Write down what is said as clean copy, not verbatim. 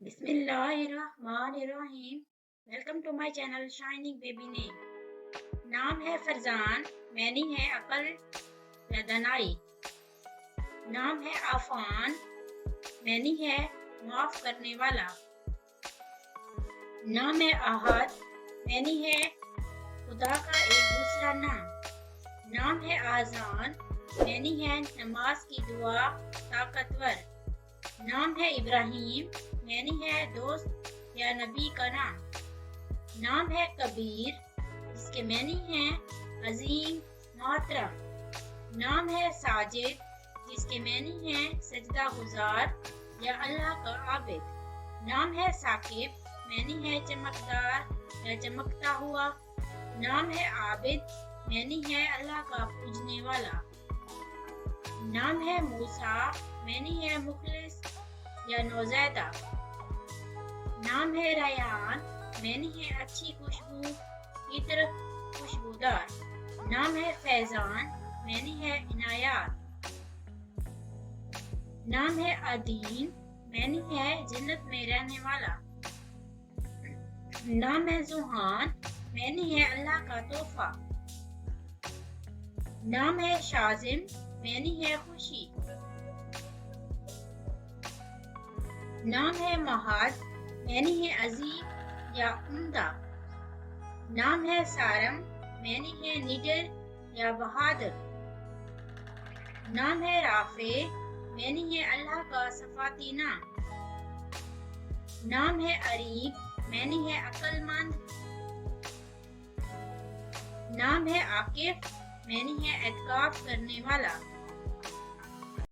बिस्मिल्लाहिर्रहमानिर्रहीम। Welcome to my channel shining baby name. नाम है फरजान, मैनी है अकल या दनाई। नाम है आफान, मैनी है माफ करने वाला। नाम है आहद, मैनी है खुदा का एक दूसरा नाम। नाम है आजान, मैनी है नमाज की दुआ ताकतवर। नाम है इब्राहिम, मैनी है दोस्त या नबी का नाम। नाम है कबीर, जिसके मैनी है अजीम मोहतरम। नाम है साजिद, जिसके मैनी है सजदा गुजार या अल्लाह का आबिद। नाम है साकिब, मैनी है चमकदार या चमकता हुआ। नाम है आबिद, मैनी है अल्लाह का पूजने वाला। नाम है मूसा, मैनी है मुखलिस या नौज़ैदा। नाम है रैयान, मैनी है अच्छी खुशबू, इत्र खुशबूदार। नाम है फैजान, मैनी है इनायात। नाम है अदीन, मैनी है जन्नत में रहने वाला। नाम है जुहान, मैनी है अल्लाह का तोहफा। नाम है शाजिम, मैनी है खुशी। नाम है महाद, मैनी है अजीम या उम्दा। नाम है सारम, मैनी है निडर या बहादुर। नाम है राफे, मैनी है अल्लाह का सफाती नाम। नाम है अरीब, मैनी है अक्लमंद। नाम है आकिफ, मैनी है एतकाफ करने वाला।